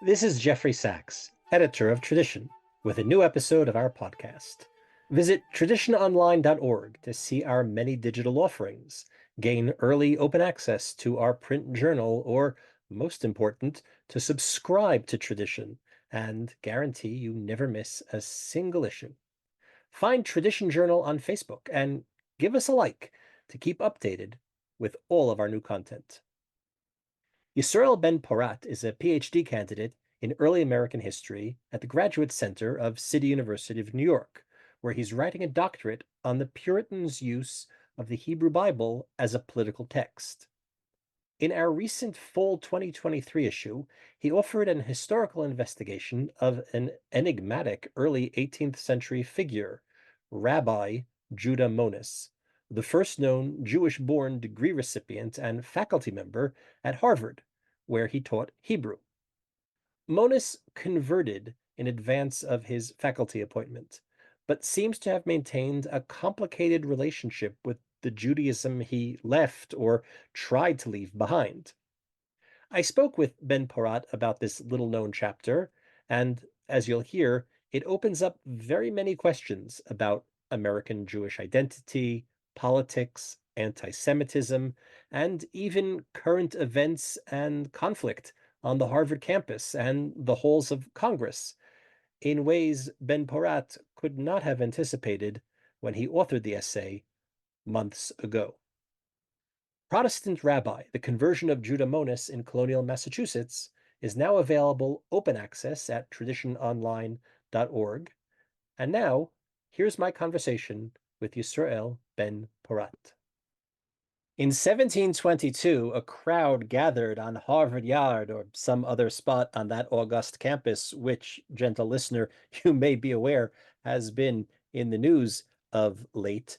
This is Jeffrey Sachs, editor of Tradition, with a new episode of our podcast. Visit traditiononline.org to see our many digital offerings, gain early open access to our print journal, or, most important, to subscribe to Tradition and guarantee you never miss a single issue. Find Tradition Journal on Facebook and give us a like to keep updated with all of our new content. Yisroel Ben-Porat is a PhD candidate in early American history at the Graduate Center of City University of New York, where he's writing a doctorate on the Puritans' use of the Hebrew Bible as a political text. In our recent fall 2023 issue, he offered an historical investigation of an enigmatic early 18th century figure, Rabbi Judah Monis, the first known Jewish-born degree recipient and faculty member at Harvard, where he taught Hebrew. Monis converted in advance of his faculty appointment, but seems to have maintained a complicated relationship with the Judaism he left or tried to leave behind. I spoke with Ben-Porat about this little-known chapter, and as you'll hear, it opens up very many questions about American Jewish identity, politics, anti-Semitism, and even current events and conflict on the Harvard campus and the halls of Congress, in ways Ben-Porat could not have anticipated when he authored the essay months ago. Protestant Rabbi, The Conversion of Judah Monis in Colonial Massachusetts, is now available open access at traditiononline.org. And now, here's my conversation with Yisroel Ben-Porat. In 1722, a crowd gathered on Harvard Yard or some other spot on that august campus, which, gentle listener, you may be aware has been in the news of late.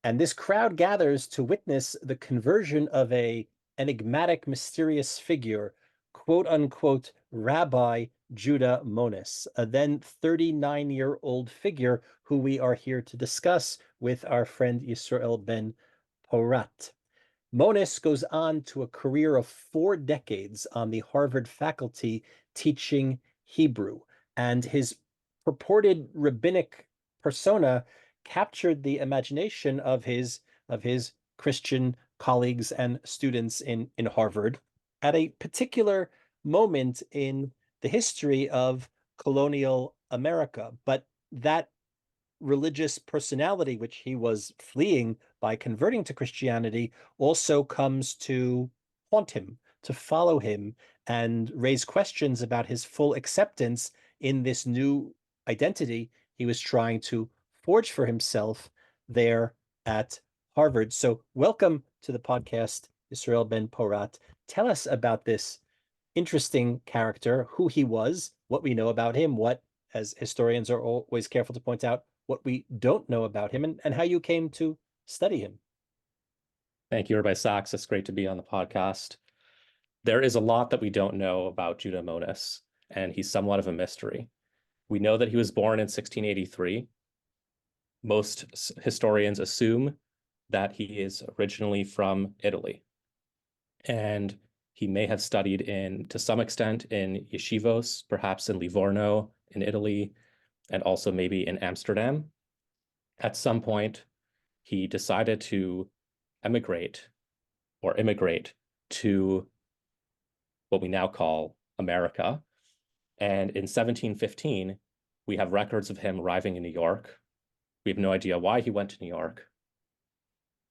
And this crowd gathers to witness the conversion of an enigmatic, mysterious figure, quote unquote, Rabbi Judah Monis, a then 39-year-old figure who we are here to discuss with our friend Yisroel Ben-Porat. Monis goes on to a career of 4 decades on the Harvard faculty teaching Hebrew, and his purported rabbinic persona captured the imagination of his Christian colleagues and students in Harvard at a particular moment in the history of colonial America. But that religious personality, which he was fleeing by converting to Christianity, also comes to haunt him, to follow him, and raise questions about his full acceptance in this new identity he was trying to forge for himself there at Harvard. So welcome to the podcast, Yisroel Ben-Porat. Tell us about this interesting character, who he was, what we know about him, what, as historians are always careful to point out, what we don't know about him, and how you came to study him. Thank you, Rabbi Sachs. It's great to be on the podcast. There is a lot that we don't know about Judah Monis, and he's somewhat of a mystery. We know that he was born in 1683. Most historians assume that he is originally from Italy, and he may have studied to some extent in yeshivos, perhaps in Livorno in Italy, and also maybe in Amsterdam. At some point, he decided to immigrate to what we now call America. And in 1715, we have records of him arriving in New York. We have no idea why he went to New York.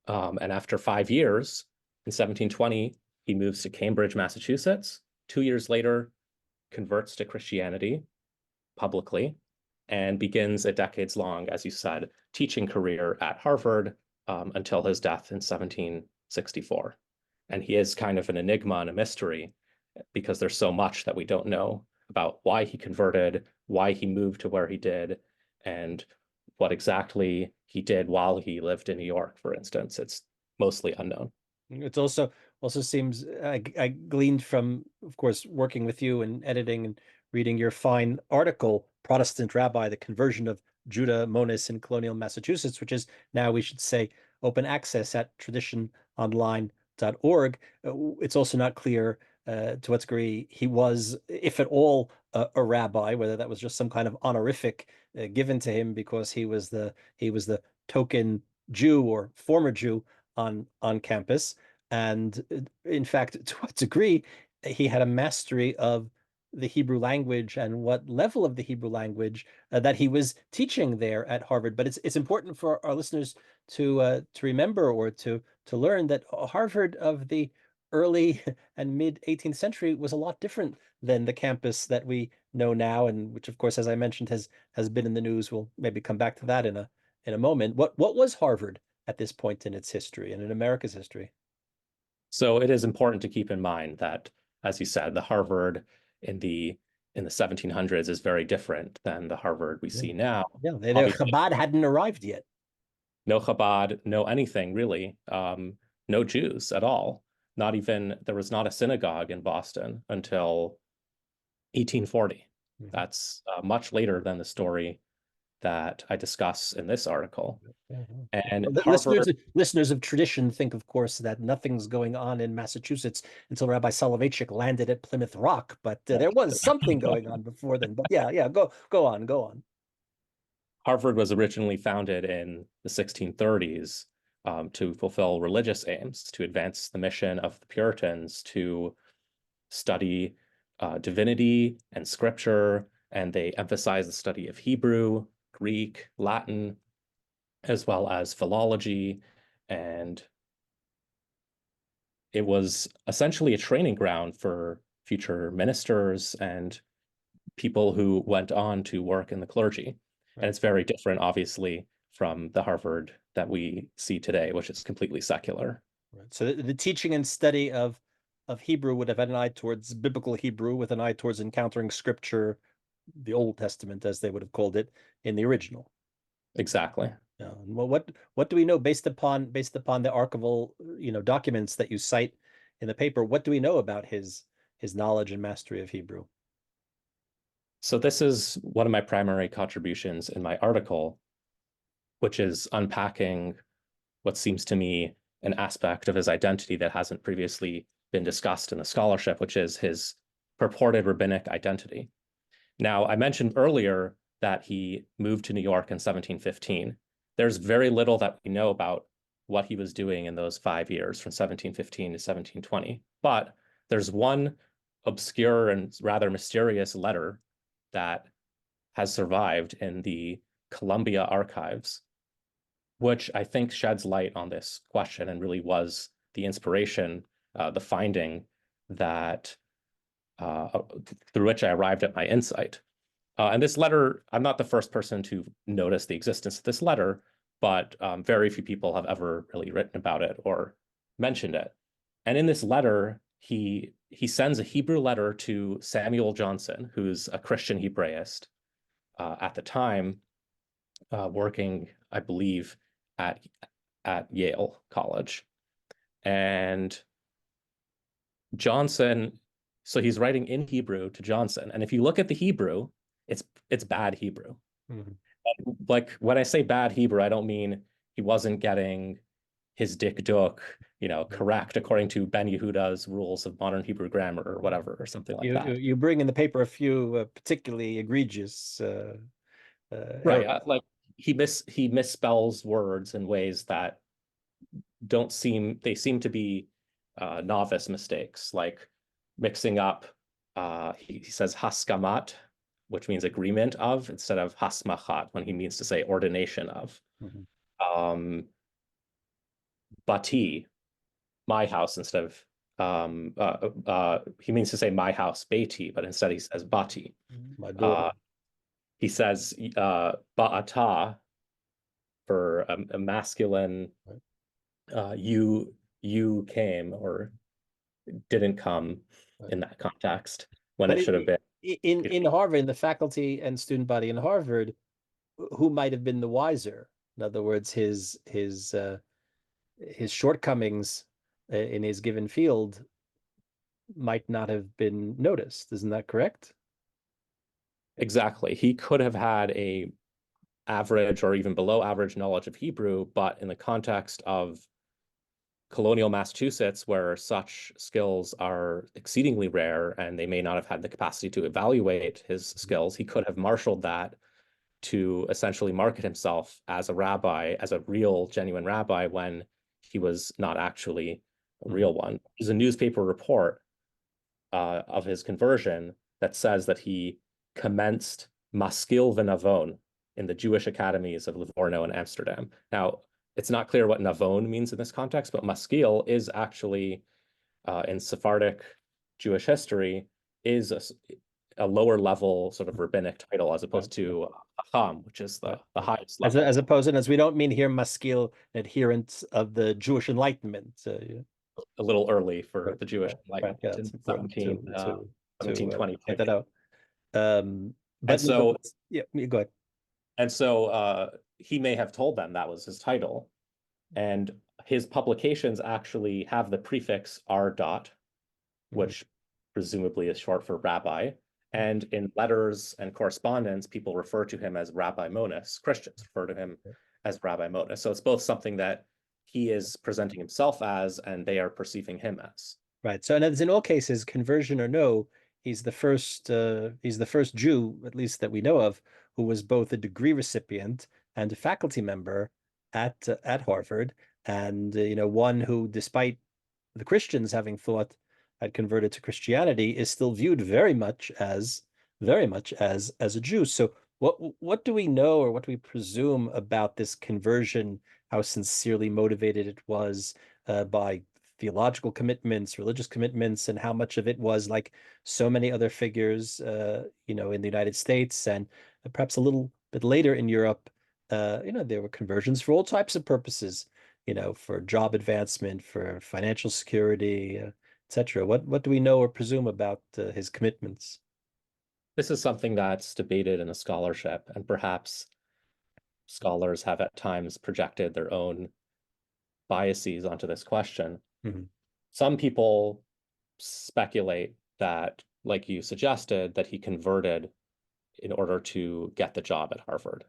And after 5 years, in 1720, he moves to Cambridge, Massachusetts. 2 years later, converts to Christianity publicly, and begins a decades-long, as you said, teaching career at Harvard until his death in 1764. And he is kind of an enigma and a mystery because there's so much that we don't know about why he converted, why he moved to where he did, and what exactly he did while he lived in New York, for instance. It's mostly unknown. It's also seems, I gleaned from, of course, working with you and editing and reading your fine article, Protestant Rabbi, The Conversion of Judah Monis in Colonial Massachusetts, which is now, we should say, open access at traditiononline.org. It's also not clear to what degree he was, if at all, a rabbi, whether that was just some kind of honorific given to him because he was the token Jew or former Jew on campus, and in fact, to what degree he had a mastery of the Hebrew language and what level of the Hebrew language that he was teaching there at Harvard. But it's important for our listeners to remember or to learn that Harvard of the early and mid 18th century was a lot different than the campus that we know now, and which, of course, as I mentioned, has been in the news. We'll maybe come back to that in a moment. What was Harvard at this point in its history and in America's history? So it is important to keep in mind that, as you said, the Harvard in the 1700s is very different than the Harvard we Yeah, see now. yeah. Obviously, Chabad hadn't arrived yet. no Chabad, no anything really, no Jews at all. Not even there was not a synagogue in Boston until 1840. Mhm. That's much later than the story that I discuss in this article. Yeah, yeah. And Listeners, Harvard, listeners of tradition think, of course, that nothing's going on in Massachusetts until Rabbi Soloveitchik landed at Plymouth Rock, but there was something going on before then. But yeah, yeah, go on, go on. Harvard was originally founded in the 1630s to fulfill religious aims, to advance the mission of the Puritans to study divinity and scripture, and they emphasize the study of Hebrew, Greek, Latin, as well as philology. And it was essentially a training ground for future ministers and people who went on to work in the clergy. And Right, it's very different, obviously, from the Harvard that we see today, which is completely secular. right. So the teaching and study of Hebrew would have had an eye towards biblical Hebrew, with an eye towards encountering scripture, the Old Testament, as they would have called it, in the original. Exactly. Well, what do we know based upon the archival, documents that you cite in the paper? What do we know about his knowledge and mastery of Hebrew? So this is one of my primary contributions in my article, which is unpacking what seems to me an aspect of his identity that hasn't previously been discussed in the scholarship, which is his purported rabbinic identity. Now, I mentioned earlier that he moved to New York in 1715. There's very little that we know about what he was doing in those 5 years from 1715 to 1720. But there's one obscure and rather mysterious letter that has survived in the Columbia archives, which I think sheds light on this question and really was the inspiration, the finding that through which I arrived at my insight. And this letter, I'm not the first person to notice the existence of this letter, but very few people have ever really written about it or mentioned it. And in this letter, he sends a Hebrew letter to Samuel Johnson, who's a Christian Hebraist at the time, working, I believe, at Yale College. And Johnson, so he's writing in Hebrew to Johnson. And if you look at the Hebrew, it's bad Hebrew. Mhm. Like when I say bad Hebrew, I don't mean he wasn't getting his dik duk, correct according to Ben Yehuda's rules of modern Hebrew grammar or whatever, or something like You that. you bring in the paper a few particularly egregious Right. errors. Like he misspells words in ways that they seem to be novice mistakes, like mixing up, he says haskamat, which means agreement of, instead of hasmachat, when he means to say ordination of. Mhm. Um, Bati, my house, instead of, he means to say my house, Beiti, but instead he says Bati. My daughter. Uh, he says ba'ata for a masculine, Right. you came or didn't come Right. in that context when But it should have been. in Harvard, in the faculty and student body in Harvard, who might have been the wiser? In other words, his shortcomings in his given field might not have been noticed. Isn't that correct? Exactly. He could have had a average or even below average knowledge of Hebrew, but in the context of colonial Massachusetts, where such skills are exceedingly rare and they may not have had the capacity to evaluate his skills, he could have marshaled that to essentially market himself as a rabbi, as a real, genuine rabbi, when he was not actually a real one. There's a newspaper report of his conversion that says that he commenced Maskil v'Navon in the Jewish academies of Livorno and Amsterdam. Now, it's not clear what Navon means in this context, but Maskil is actually, in Sephardic Jewish history, is a lower level sort of rabbinic title as opposed to Chacham, which is the highest level. As opposed, and as we don't mean here maskil, adherents of the Jewish Enlightenment. A little early for the Jewish Enlightenment Yeah, in it's important to 1720. point that out. But so, yeah, go ahead. And so he may have told them that was his title. And his publications actually have the prefix R dot, which presumably is short for rabbi. And in letters and correspondence, people refer to him as Rabbi Monis. Christians refer to him as Rabbi Monis. So it's both something that he is presenting himself as, and they are perceiving him as. Right. So in all cases, conversion or no, he's the first Jew, at least that we know of, who was both a degree recipient and a faculty member at Harvard, and one who, despite the Christians having thought had converted to Christianity, is still viewed very much as a Jew. So what do we know, or what do we presume about this conversion? How sincerely motivated it was by theological commitments, religious commitments, and how much of it was like so many other figures, in the United States and perhaps a little bit later in Europe. There were conversions for all types of purposes, for job advancement, for financial security, etc. What do we know or presume about his commitments? This is something that's debated in the scholarship, and perhaps scholars have at times projected their own biases onto this question. Some people speculate that, like you suggested, that he converted in order to get the job at Harvard,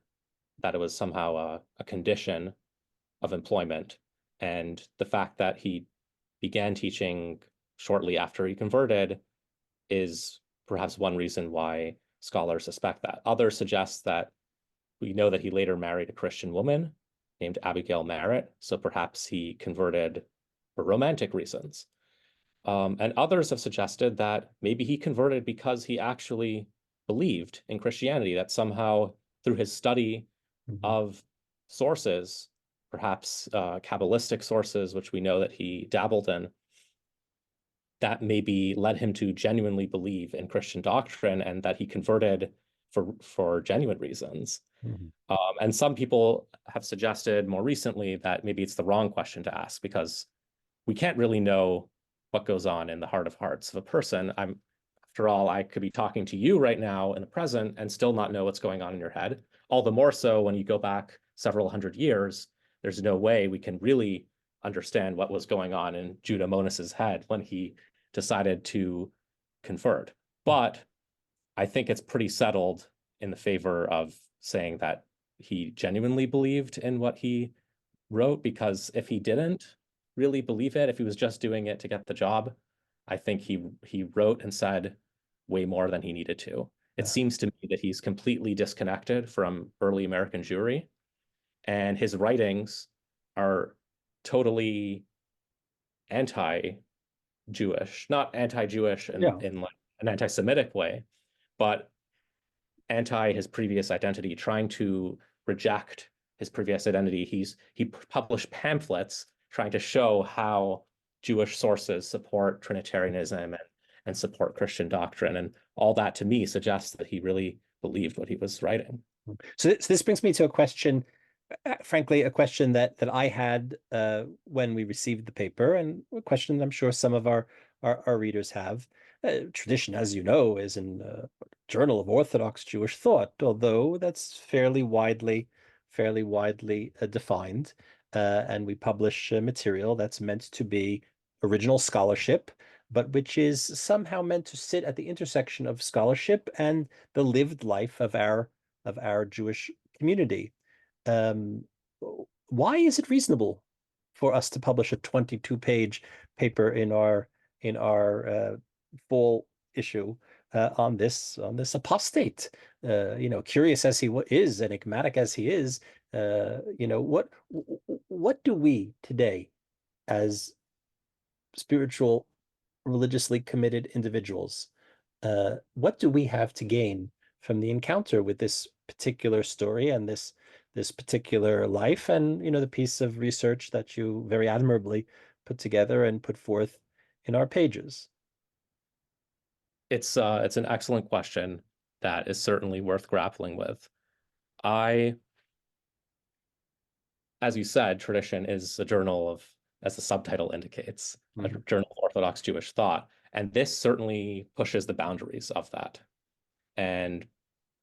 that it was somehow a condition of employment. And the fact that he began teaching shortly after he converted is perhaps one reason why scholars suspect that. Others suggest that we know that he later married a Christian woman named Abigail Merritt, so perhaps he converted for romantic reasons. And others have suggested that maybe he converted because he actually believed in Christianity, that somehow through his study of sources, perhaps Kabbalistic sources, which we know that he dabbled in, that maybe led him to genuinely believe in Christian doctrine, and that he converted for genuine reasons. And some people have suggested more recently that maybe it's the wrong question to ask, because we can't really know what goes on in the heart of hearts of a person. After all, I could be talking to you right now in the present and still not know what's going on in your head. All the more so when you go back several hundred years, there's no way we can really understand what was going on in Judah Monis's head when he decided to convert. But I think it's pretty settled in the favor of saying that he genuinely believed in what he wrote, because if he didn't really believe it, if he was just doing it to get the job, I think he wrote and said way more than he needed to. It seems to me that he's completely disconnected from early American Jewry, and his writings are totally anti-Jewish, not anti-Jewish in like an anti-Semitic way, but anti his previous identity, trying to reject his previous identity. He published pamphlets trying to show how Jewish sources support Trinitarianism and support Christian doctrine. And all that to me suggests that he really believed what he was writing. So this brings me to a question, frankly, a question that I had when we received the paper, and a question I'm sure some of our readers have. Tradition, as you know, is in Journal of Orthodox Jewish Thought, although that's fairly widely defined, and we publish material that's meant to be original scholarship, but which is somehow meant to sit at the intersection of scholarship and the lived life of our Jewish community. Why is it reasonable for us to publish a 22-page paper in our fall issue on this apostate. Curious as he is, enigmatic as he is, what do we today, as spiritual, religiously committed individuals, what do we have to gain from the encounter with this particular story and this particular life, and the piece of research that you very admirably put together and put forth in our pages? It's an excellent question that is certainly worth grappling with. I, as you said, Tradition is a journal of, as the subtitle indicates, a journal of Orthodox Jewish thought. And this certainly pushes the boundaries of that. And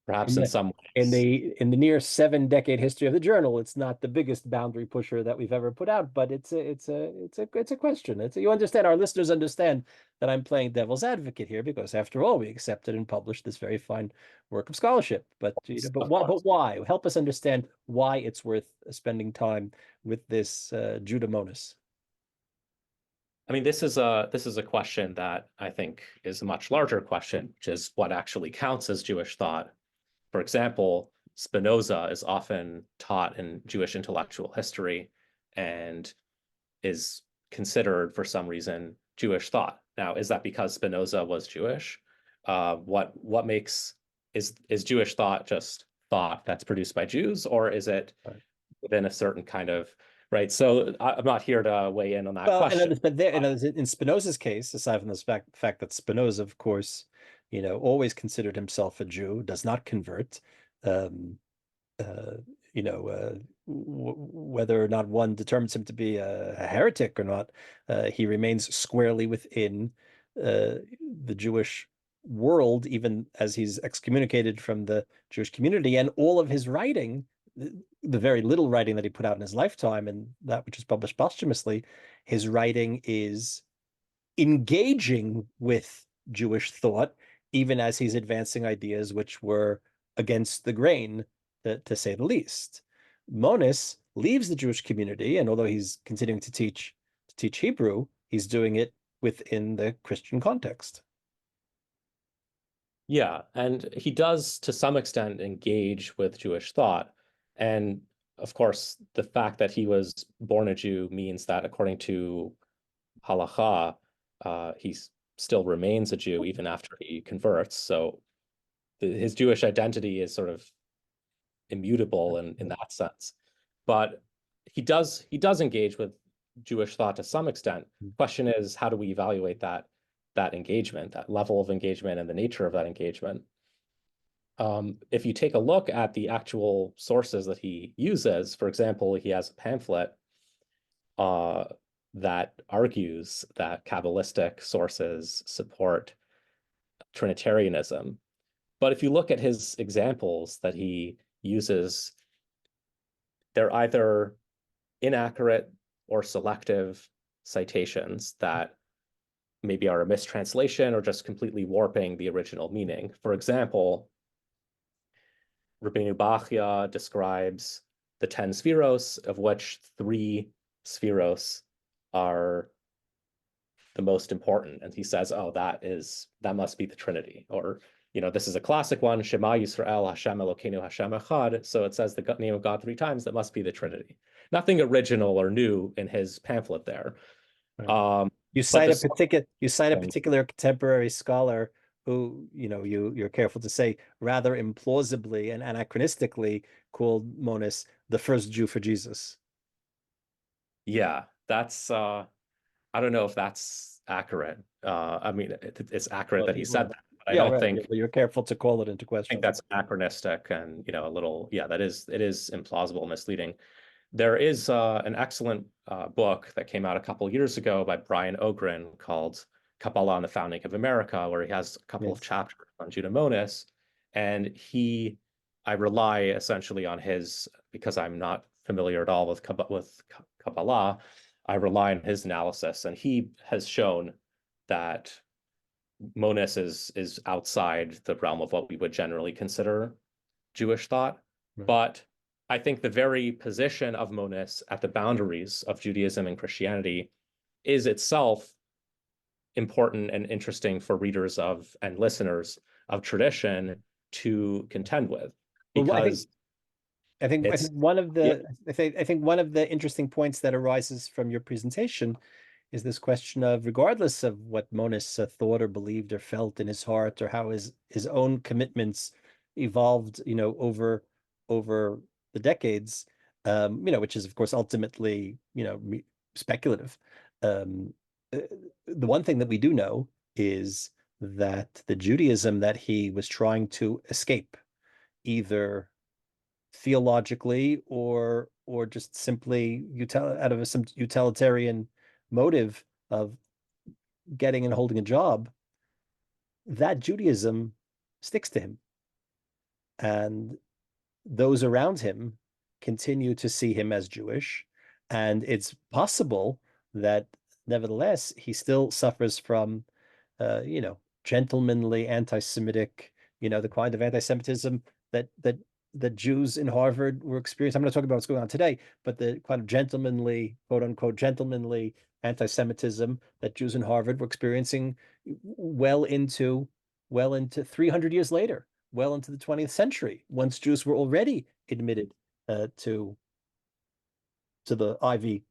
perhaps in some in ways, the near 7-decade history of the journal, it's not the biggest boundary pusher that we've ever put out, but it's a question. You understand, our listeners understand that I'm playing devil's advocate here, because after all, we accepted and published this very fine work of scholarship. But why? Help us understand why it's worth spending time with this Judah Monis. I mean, this is a question that I think is a much larger question, which is what actually counts as Jewish thought. For example, Spinoza is often taught in Jewish intellectual history and is considered, for some reason, Jewish thought. Now, is that because Spinoza was Jewish? What makes is Jewish thought just thought that's produced by Jews, or is it within a certain kind of right? So I'm not here to weigh in on that question. But in Spinoza's case, aside from the fact that Spinoza, of course, always considered himself a Jew, does not convert. Um, whether or not one determines him to be a heretic or not, he remains squarely within the Jewish world, even as he's excommunicated from the Jewish community. And all of his writing, the very little writing that he put out in his lifetime and that which was published posthumously, his writing is engaging with Jewish thought, even as he's advancing ideas which were against the grain, to say the least. Monis leaves the Jewish community, and although he's continuing to teach Hebrew, he's doing it within the Christian context. Yeah, and he does to some extent engage with Jewish thought. And of course, the fact that he was born a Jew means that according to halacha, he still remains a Jew even after he converts. So his Jewish identity is sort of immutable in that sense. But he does engage with Jewish thought to some extent. Question is, how do we evaluate that engagement, that level of engagement, and the nature of that engagement? If you take a look at the actual sources that he uses, for example, he has a pamphlet that argues that Kabbalistic sources support Trinitarianism. But if you look at his examples that he uses, they're either inaccurate or selective citations that maybe are a mistranslation or just completely warping the original meaning. For example, Rabbeinu Bachya describes the 10 spheros, of which 3 spheros are the most important. And he says, oh, that must be the Trinity. Or, this is a classic one, Shema Yisrael, Hashem Elokeinu, Hashem Echad. So it says the name of God 3 times, that must be the Trinity. Nothing original or new in his pamphlet there. Right. You cite a particular contemporary scholar who, you're careful to say, rather implausibly and anachronistically called Monis the first Jew for Jesus. Yeah, that's I don't know if that's accurate. I mean, it's accurate that he said that, but I don't think. But you're careful to call it into question. I think that's anachronistic and a little, it is implausible, misleading. There is an excellent book that came out a couple years ago by Brian Ogren called Kabbalah and the Founding of America, where he has a couple of chapters on Judah Monis. And I rely essentially on his, because I'm not familiar at all with Kabbalah, I rely on his analysis. And he has shown that Monis is outside the realm of what we would generally consider Jewish thought. Right. But I think the very position of Monis at the boundaries of Judaism and Christianity is itself important and interesting for readers of and listeners of tradition to contend with, Well, because I think it's one of yeah, the I think one of the interesting points that arises from your presentation is this question of, regardless of what Monis thought or believed or felt in his heart, or how his own commitments evolved, over the decades, which is of course ultimately, speculative. Um, uh, the one thing that we do know is that the Judaism that he was trying to escape, either theologically or just simply out of some utilitarian motive of getting and holding a job, that Judaism sticks to him. And those around him continue to see him as Jewish. And it's possible that nevertheless he still suffers from, gentlemanly anti-Semitic, the kind of anti-Semitism that Jews in Harvard were experiencing. I'm not talking about what's going on today, but the kind of gentlemanly, quote unquote, gentlemanly anti-Semitism that Jews in Harvard were experiencing well into 300 years later, well into the 20th century, once Jews were already admitted to the ivy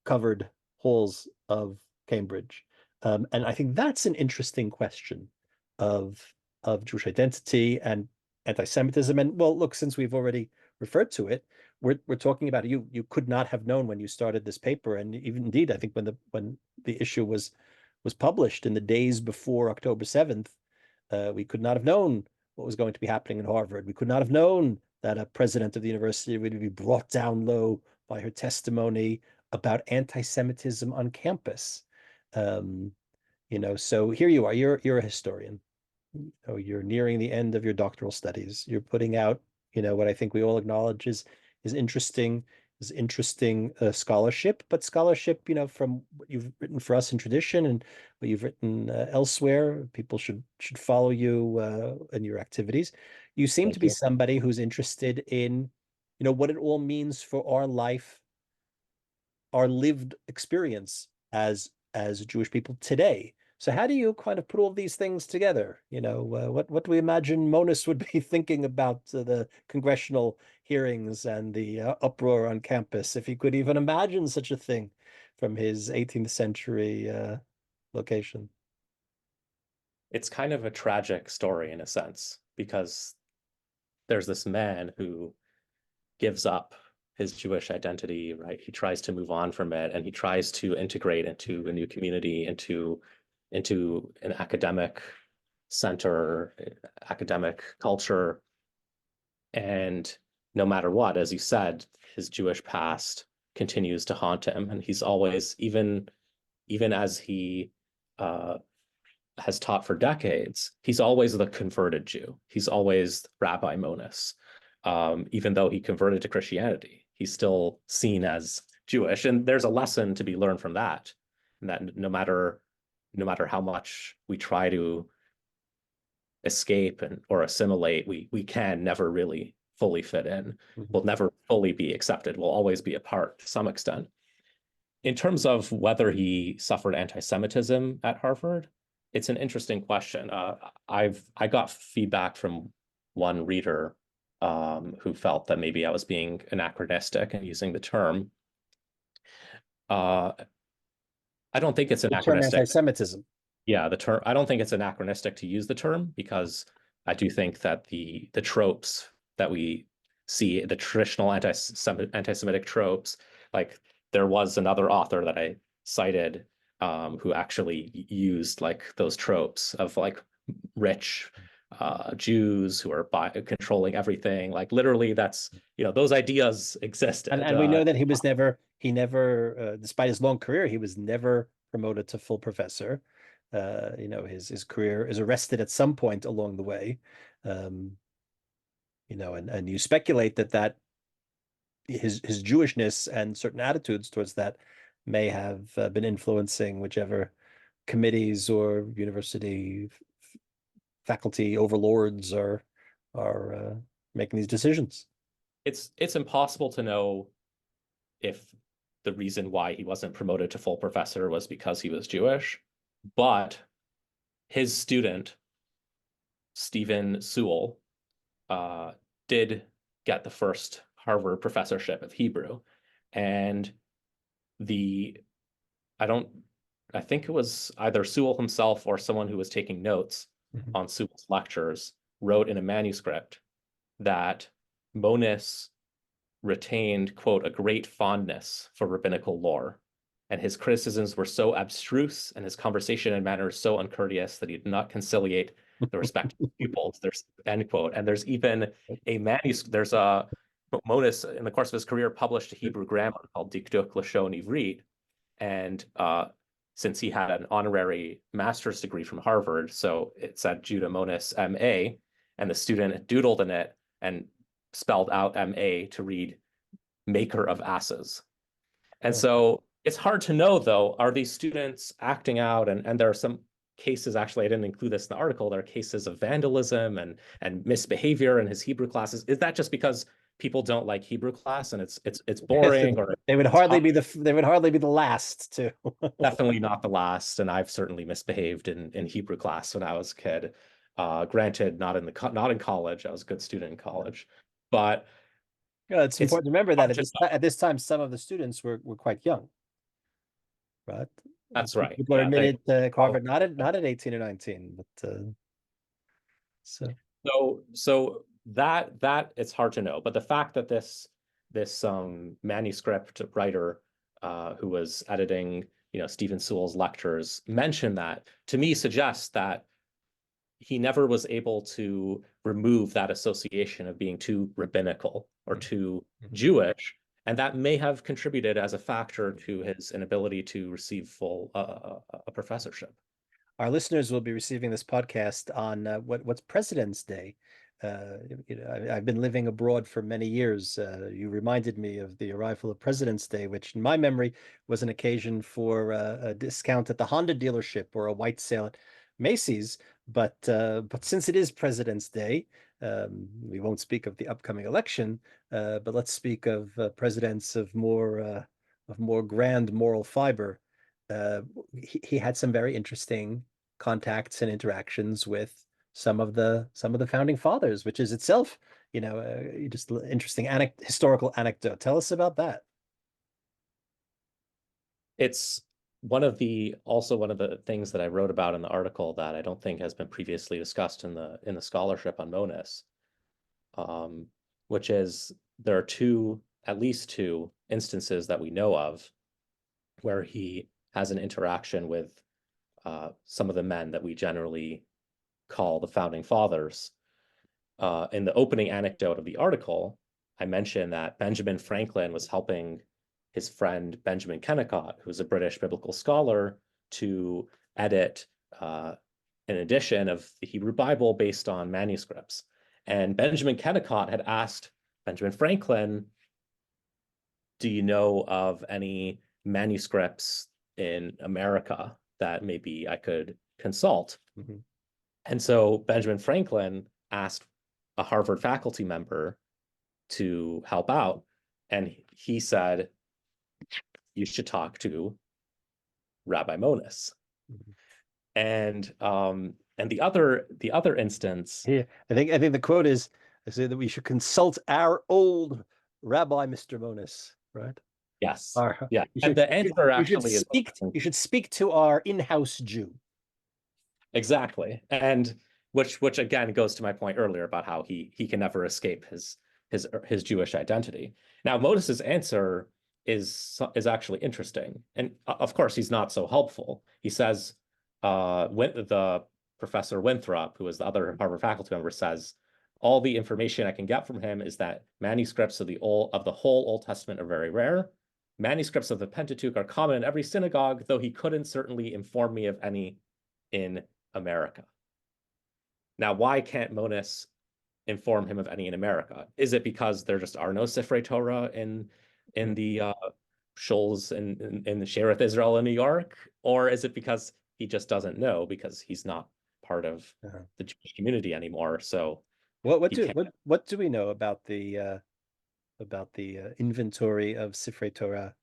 covered halls of Cambridge. And I think that's an interesting question of Jewish identity and anti-Semitism. And well, look, since we've already referred to it, we're talking about it. You could not have known when you started this paper, and even indeed, I think when the issue was published in the days before October 7th, we could not have known what was going to be happening in Harvard. We could not have known that a president of the university would be brought down low by her testimony about anti-Semitism on campus. Um, so here you are. You're a historian. You're nearing the end of your doctoral studies. You're putting out, what I think we all acknowledge is interesting scholarship, but scholarship, from what you've written for us in tradition and what you've written elsewhere. People should follow you and your activities. You seem to thank be you. somebody who's interested in, what it all means for our life, our lived experience as Jewish people today. So how do you kind of put all these things together? What do we imagine Monis would be thinking about the congressional hearings and the uproar on campus, if he could even imagine such a thing from his 18th century location? It's kind of a tragic story in a sense, because there's this man who gives up his Jewish identity, right? He tries to move on from it, and he tries to integrate into a new community, into an academic center, academic culture. And no matter what, as you said, his Jewish past continues to haunt him. And he's always, even as he has taught for decades, he's always the converted Jew. He's always Rabbi Monis. Even though he converted to Christianity, he's still seen as Jewish. And there's a lesson to be learned from that. And that no matter how much we try to escape or assimilate, we can never really fully fit in. Mhm. We'll never fully be accepted. We'll always be a part to some extent. In terms of whether he suffered anti-Semitism at Harvard, it's an interesting question. I got feedback from one reader who felt that maybe I was being anachronistic and using the term. Uh, I don't think it's The term anachronistic. anti-Semitism. Yeah, the term. I don't think it's anachronistic to use the term, because I do think that the tropes that we see, the traditional anti-Semitic tropes, like there was another author that I cited who actually used like those tropes of like rich Jews who are controlling everything. Like literally, that's those ideas existed. And we know that he never, despite his long career, he was never promoted to full professor. His career is arrested at some point along the way. Um, and you speculate that his Jewishness and certain attitudes towards that may have been influencing whichever committees or university faculty overlords are making these decisions. it's impossible to know if the reason why he wasn't promoted to full professor was because he was Jewish, but his student, Stephen Sewell, did get the first Harvard professorship of Hebrew. And the, I don't, I think it was either Sewell himself or someone who was taking notes on Sewell's lectures wrote in a manuscript that Monis retained, quote, a great fondness for rabbinical lore, and his criticisms were so abstruse and his conversation and manners so uncourteous that he did not conciliate the respective pupils. There's end quote. And there's even a manuscript. There's a Monis in the course of his career published a Hebrew grammar called Dikduk Lashon Ivrit, and since he had an honorary master's degree from Harvard, so it said Judah Monis M.A., and the student doodled in it and spelled out M.A. to read maker of asses. And so it's hard to know, though, are these students acting out? And there are some cases, actually, I didn't include this in the article, there are cases of vandalism and misbehavior in his Hebrew classes. Is that just because people don't like Hebrew class and it's boring, or they would hardly be the last to definitely not the last? And I've certainly misbehaved in Hebrew class when I was a kid. Granted, not in college. I was a good student in college, but it's important to remember that at this time, some of the students were quite young, right? That's right. People are admitted to Harvard not at 18 or 19, but so that it's hard to know. But the fact that this manuscript writer who was editing, Stephen Sewell's lectures mentioned that, to me, suggests that he never was able to remove that association of being too rabbinical or too Jewish, and that may have contributed as a factor to his inability to receive full a professorship. Our listeners will be receiving this podcast on what's President's Day. I've been living abroad for many years. You reminded me of the arrival of President's Day, which in my memory was an occasion for a discount at the Honda dealership or a white sale at Macy's. But since it is President's Day, we won't speak of the upcoming election, but let's speak of presidents of more grand moral fiber. He had some very interesting contacts and interactions with some of the founding fathers, which is itself, just interesting historical anecdote. Tell us about that. It's one of the things that I wrote about in the article that I don't think has been previously discussed in the scholarship on Monis, which is there are at least two instances that we know of where he has an interaction with some of the men that we generally call the founding fathers. In the opening anecdote of the article, I mentioned that Benjamin Franklin was helping his friend Benjamin Kennicott, who's a British biblical scholar, to edit an edition of the Hebrew Bible based on manuscripts. And Benjamin Kennicott had asked Benjamin Franklin, do you know of any manuscripts in America that maybe I could consult? And so Benjamin Franklin asked a Harvard faculty member to help out, and he said, you should talk to Rabbi Monis. And the other instance, yeah, I think the quote is, I say that we should consult our old Rabbi Mr. Monis, right? Yes. Yeah. And the answer actually is you should speak to our in-house Jew. Exactly. And which again goes to my point earlier about how he can never escape his Jewish identity. Now, Monis's answer is actually interesting. And of course, he's not so helpful. He says, the Professor Winthrop, who is the other Harvard faculty member, says, all the information I can get from him is that manuscripts of the whole Old Testament are very rare. Manuscripts of the Pentateuch are common in every synagogue, though he couldn't certainly inform me of any in America. Now, why can't Monis inform him of any in America? Is it because there just are no Sifrei Torah in the shoals in the Shearith Israel in New York? Or is it because he just doesn't know because he's not part of the Jewish community anymore? So what do we know about the about the inventory of Sifrei Torah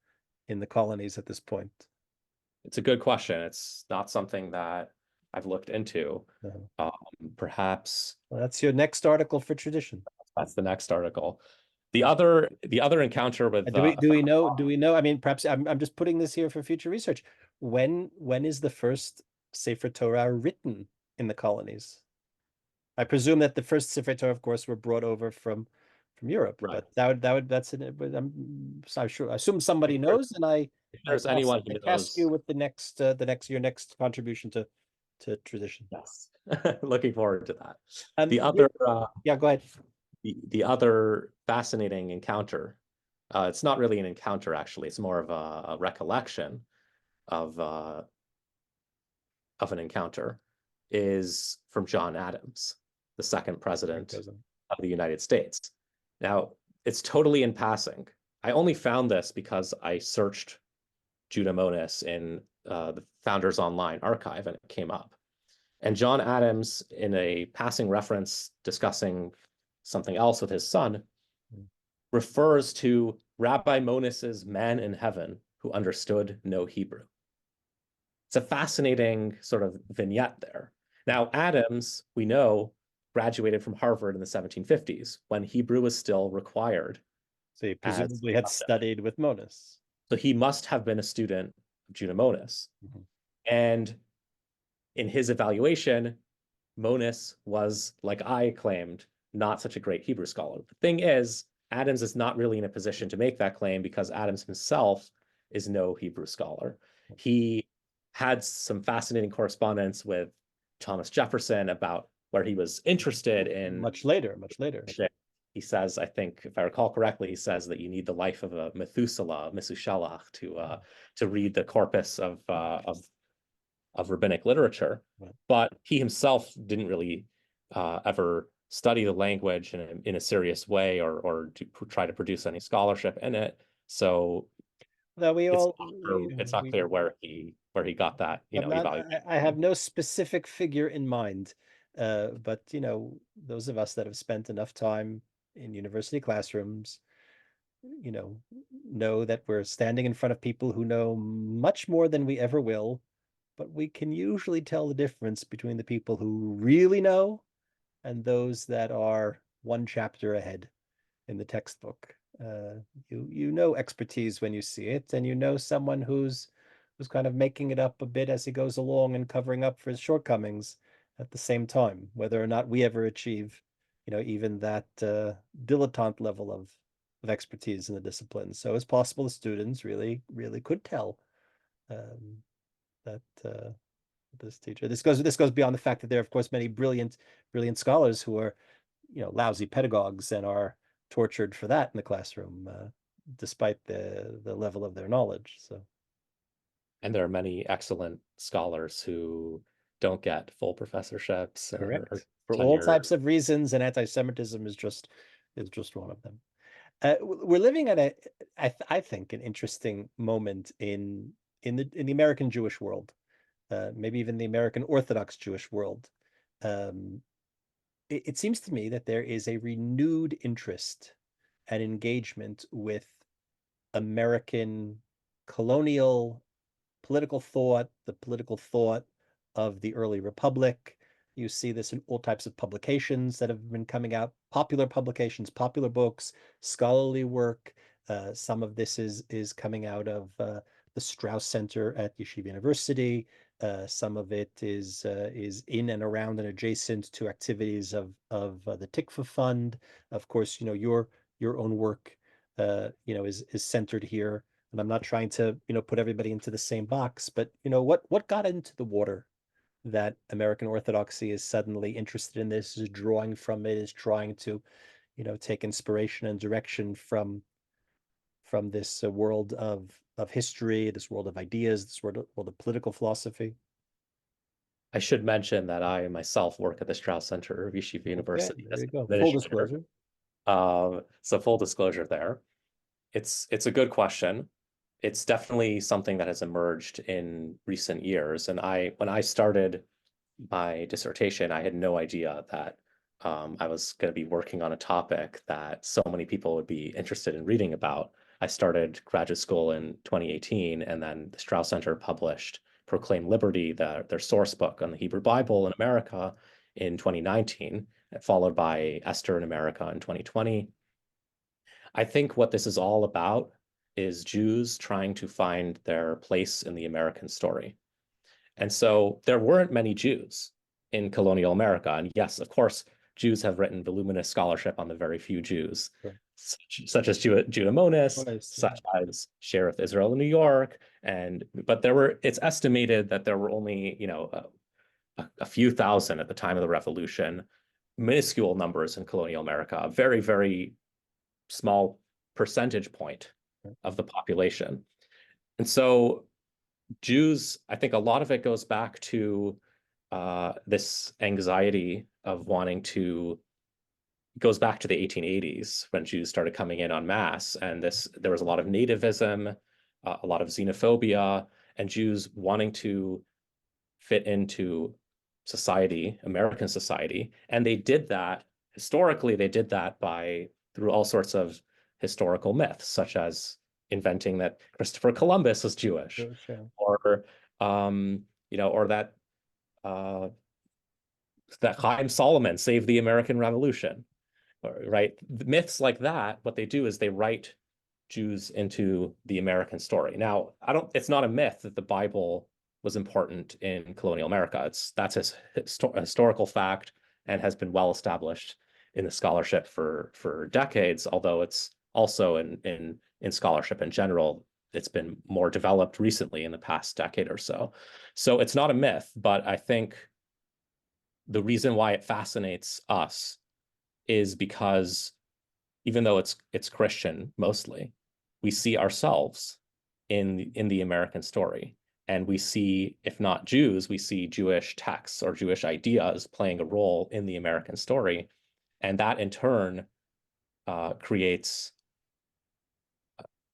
in the colonies at this point? It's a good question. It's not something that I've looked into. Uh, Perhaps well, that's your next article for tradition. that's the next article. The other encounter with Do we know? I mean, perhaps I'm just putting this here for future research. When is the first Sefer Torah written in the colonies? I presume that the first Sefer Torah, of course, were brought over from Europe, right. but that's an. But I'm sure. I assume somebody knows, and If I there's anyone who task you knows, with your next contribution to tradition. yes, looking forward to that. Um, The yeah, other yeah, go ahead. the other fascinating encounter, it's not really an encounter actually, it's more of a recollection of an encounter, is from John Adams, the second president of the United States. Now, it's totally in passing. I only found this because I searched Judah Monis in the Founders Online archive and it came up. And John Adams, in a passing reference discussing something else with his son, refers to Rabbi Monis's man in heaven who understood no Hebrew. It's a fascinating sort of vignette there. Now, Adams, we know, graduated from Harvard in the 1750s when Hebrew was still required. So he As presumably had studied with Monis. So he must have been a student of Judah Monis. Mm-hmm. And in his evaluation, Monis was, like I claimed, not such a great Hebrew scholar. The thing is, Adams is not really in a position to make that claim because Adams himself is no Hebrew scholar. He had some fascinating correspondence with Thomas Jefferson about where he was interested in. Much later. He says, I think, if I recall correctly, he says that you need the life of a Methuselah, to read the corpus of rabbinic literature. Right. But he himself didn't really ever study the language in a serious way or to try to produce any scholarship in it. So That it's not clear where he got that, evaluation. I have no specific figure in mind, but those of us that have spent enough time in university classrooms, know that we're standing in front of people who know much more than we ever will, but we can usually tell the difference between the people who really know and those that are one chapter ahead in the textbook. You know expertise when you see it, and someone who's kind of making it up a bit as he goes along and covering up for his shortcomings at the same time, whether or not we ever achieve, even that dilettante level of expertise in the discipline. So it's possible the students really, really could tell that this teacher. This goes beyond the fact that there are, of course, many brilliant scholars who are, lousy pedagogues and are tortured for that in the classroom, despite the level of their knowledge. So, and there are many excellent scholars who don't get full professorships correct, for all tenure. types of reasons, and anti-Semitism is just one of them. We're living at I think, an interesting moment in the American Jewish world, maybe even the American Orthodox Jewish world. It seems to me that there is a renewed interest and engagement with American colonial political thought, the political thought of the early republic. You see this in all types of publications that have been coming out, popular publications, popular books, scholarly work. Some of this is coming out of the Strauss Center at Yeshiva University. Some of it is in and around and adjacent to activities of the Tikva Fund. Of course, your own work, is centered here. And I'm not trying to, put everybody into the same box, but what got into the water that American Orthodoxy is suddenly interested in this, is drawing from it, is trying to, take inspiration and direction from this world of history, this world of ideas, this world of political philosophy. I should mention that I myself work at the Strauss Center of Yeshiva University. There you go. Full Administrator. disclosure. So full disclosure there. It's a good question. It's definitely something that has emerged in recent years. And when I started my dissertation, I had no idea that I was going to be working on a topic that so many people would be interested in reading about. I started graduate school in 2018, and then the Strauss Center published Proclaim Liberty, their source book on the Hebrew Bible in America in 2019, followed by Esther in America in 2020. I think what this is all about is Jews trying to find their place in the American story. And so there weren't many Jews in colonial America. And yes, of course, Jews have written voluminous scholarship on the very few Jews, Sure. such as Judah Monis, Monis, yeah. such as Sheriff Israel in New York. But it's estimated that there were only, a few thousand at the time of the revolution, minuscule numbers in colonial America, a very, very small percentage point of the population. And so Jews, I think a lot of it goes back to this anxiety of wanting to, goes back to the 1880s when Jews started coming in en masse, and there was a lot of nativism, a lot of xenophobia, and Jews wanting to fit into society, American society, and they did that historically. They did that through all sorts of historical myths, such as inventing that Christopher Columbus was Jewish, Sure. or or uh, that Chaim Solomon saved the American Revolution, right? The myths like that, what they do is they write Jews into the American story. Now, it's not a myth that the Bible was important in colonial America. That's a historical fact and has been well established in the scholarship for decades, although it's also in scholarship in general, it's been more developed recently in the past decade or so. So it's not a myth, but I think the reason why it fascinates us is because even though it's Christian mostly, we see ourselves in the American story. And we see, if not Jews, we see Jewish texts or Jewish ideas playing a role in the American story. And that in turn creates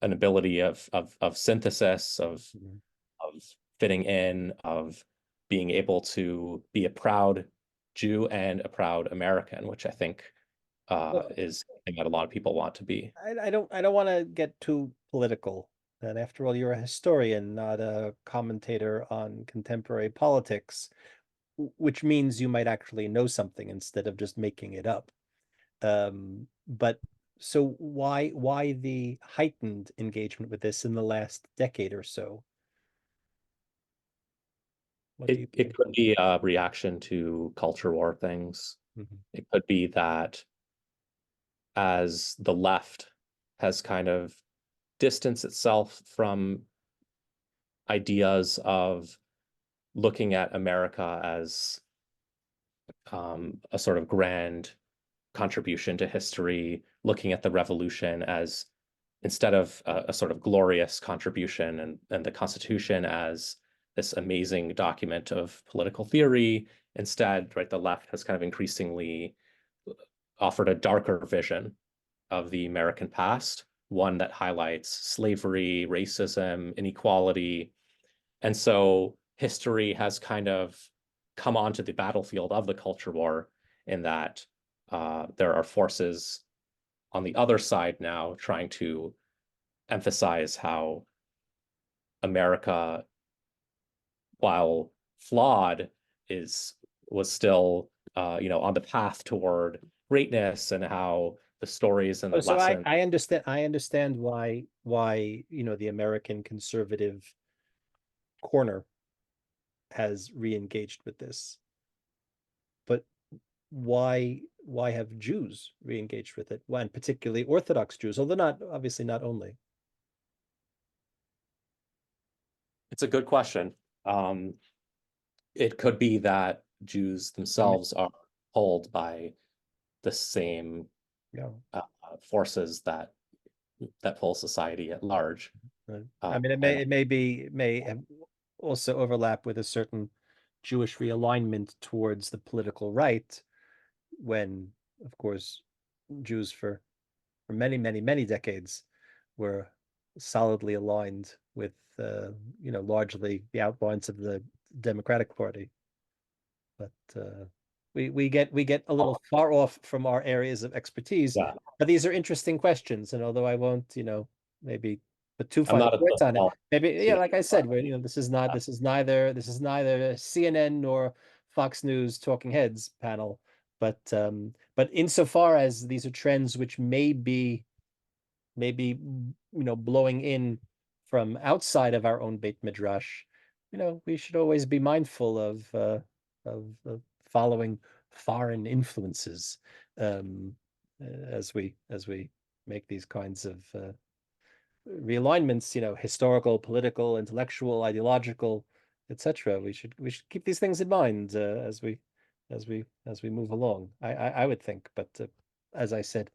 an ability of synthesis, of fitting in, of being able to be a proud Jew and a proud American, which I think Well, is something that a lot of people want to be. I don't want to get too political. And after all, you're a historian, not a commentator on contemporary politics, which means you might actually know something instead of just making it up. But so why the heightened engagement with this in the last decade or so? What do you It think? could be a reaction to culture war things. Mhm. It could be that as the left has kind of distanced itself from ideas of looking at America as a sort of grand contribution to history, looking at the revolution as instead of a sort of glorious contribution and the Constitution as this amazing document of political theory. Instead, right, the left has kind of increasingly offered a darker vision of the American past, one that highlights slavery, racism, inequality. And so history has kind of come onto the battlefield of the culture war in that there are forces on the other side now trying to emphasize how America, while flawed, was still on the path toward greatness, and how the stories and Oh, the so I lessons. I understand I understand why the American conservative corner has re-engaged with this, but why have Jews re-engaged with it? Why, and particularly Orthodox Jews, although not obviously not only. It's a good question. Um, it could be that Jews I mean, themselves are pulled by the same yeah. forces that pull society at large. I mean, And it may have also overlap with a certain Jewish realignment towards the political right, when, of course, Jews for many decades were solidly aligned with largely the outlines of the Democratic Party. But we get a little far off from our areas of expertise, Yeah, but these are interesting questions. And although I won't, maybe put too I'm fine not a points on it, maybe, yeah, like I said, but this is neither CNN nor Fox News Talking Heads panel, but insofar as these are trends which maybe blowing in from outside of our own Beit Midrash, we should always be mindful of following foreign influences, um, as we make these kinds of realignments, historical, political, intellectual, ideological, etc. We should keep these things in mind as we move along. I would think, but as I said,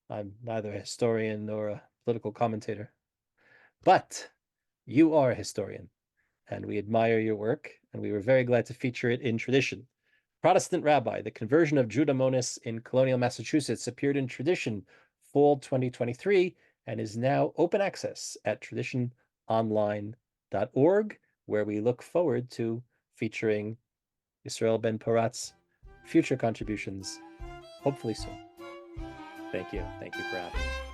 I'm neither a historian nor a political commentator. But you are a historian, and we admire your work, and we were very glad to feature it in Tradition. Protestant Rabbi, the Conversion of Judah Monis in Colonial Massachusetts, appeared in Tradition fall 2023 and is now open access at traditiononline.org, where we look forward to featuring Yisroel Ben-Porat's future contributions, hopefully soon. thank you. Thank you for having me.